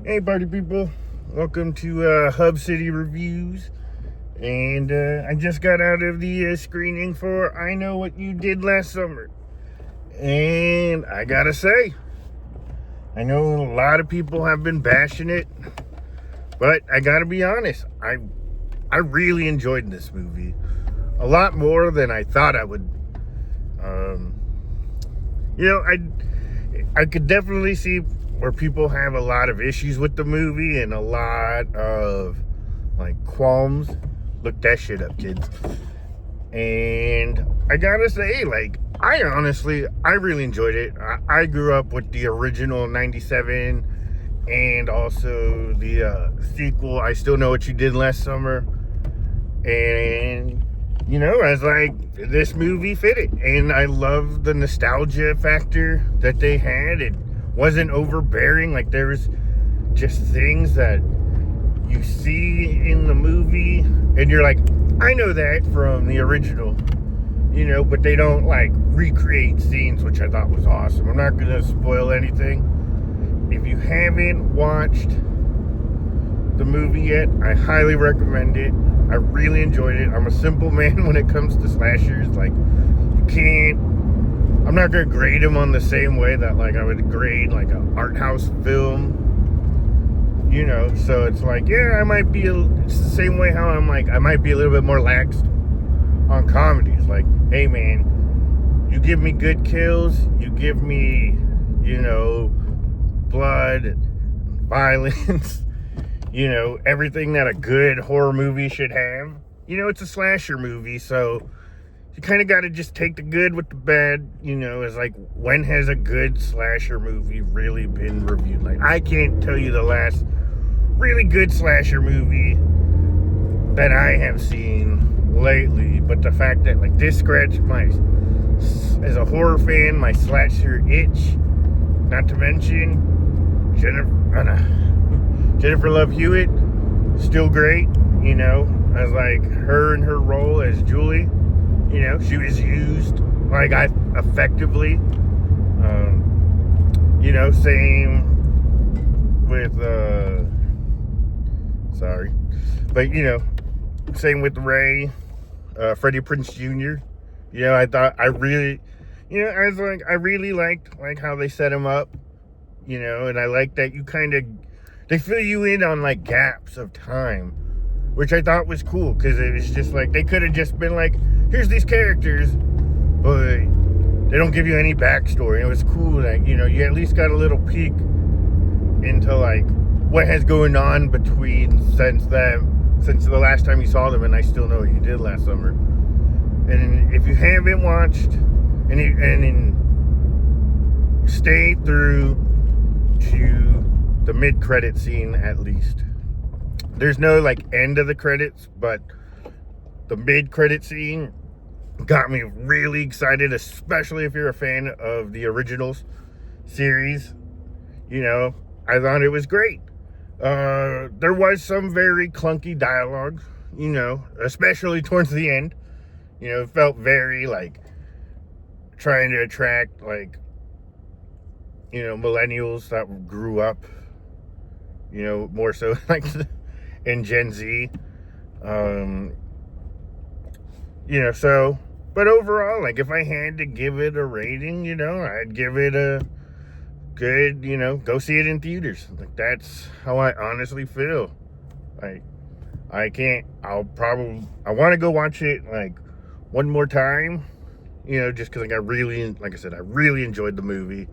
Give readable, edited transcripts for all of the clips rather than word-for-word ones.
Hey party people, welcome to Hub City Reviews. And I just got out of the screening for I Know What You Did Last Summer. And I gotta say, I know a lot of people have been bashing it, but I gotta be honest, I really enjoyed this movie. A lot more than I thought I would. I could definitely see where people have a lot of issues with the movie and a lot of like qualms. Look that shit up, kids. And I gotta say, like, I really enjoyed it. I grew up with the original 97 and also the sequel, I Still Know What You Did Last Summer. And I was like, this movie fit it. And I love the nostalgia factor that they had. It wasn't overbearing. Like, there was just things that you see in the movie and you're like, I know that from the original, but they don't like recreate scenes, which I thought was awesome. I'm not gonna spoil anything. If you haven't watched the movie yet, I highly recommend it. I really enjoyed it. I'm a simple man when it comes to slashers. Like, I'm not gonna grade them on the same way that like I would grade like an art house film. So it's like, yeah, it's the same way how I might be a little bit more lax on comedies. Like, hey man, you give me good kills, you give me, blood and violence, everything that a good horror movie should have. It's a slasher movie, so you kind of got to just take the good with the bad. It's like, when has a good slasher movie really been reviewed? Like, I can't tell you the last really good slasher movie that I have seen lately, but the fact that like this scratched as a horror fan, my slasher itch. Not to mention Jennifer Love Hewitt, still great. As like her and her role as Julie, she was used like effectively. Same with same with Ray, Freddie Prinze Jr. I really liked like how they set him up, and I like that they fill you in on like gaps of time, which I thought was cool, because it was just like, they could have just been like, here's these characters, but they don't give you any backstory. It was cool that, you at least got a little peek into like what has going on since the last time you saw them, and I Still Know What You Did Last Summer. And if you haven't watched, stay through to the mid-credit scene at least. There's no like end of the credits, but the mid-credit scene got me really excited, especially if you're a fan of the originals series. I thought it was great. There was some very clunky dialogue, especially towards the end. It felt very like trying to attract like, millennials that grew up, more so like in Gen Z. But overall, like, if I had to give it a rating, I'd give it a good, go see it in theaters. Like, that's how I honestly feel. Like, I want to go watch it like one more time, just because I really enjoyed the movie.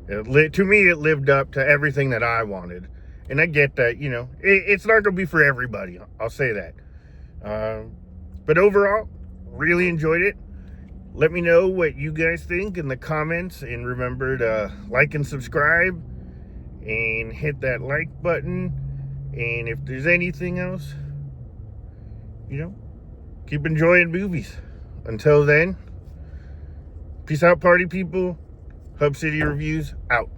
To me, it lived up to everything that I wanted. And I get that, it's not going to be for everybody. I'll say that. But overall, really enjoyed it. Let me know what you guys think in the comments. And remember to like and subscribe. And hit that like button. And if there's anything else, keep enjoying movies. Until then, peace out, party people. Hub City Reviews out.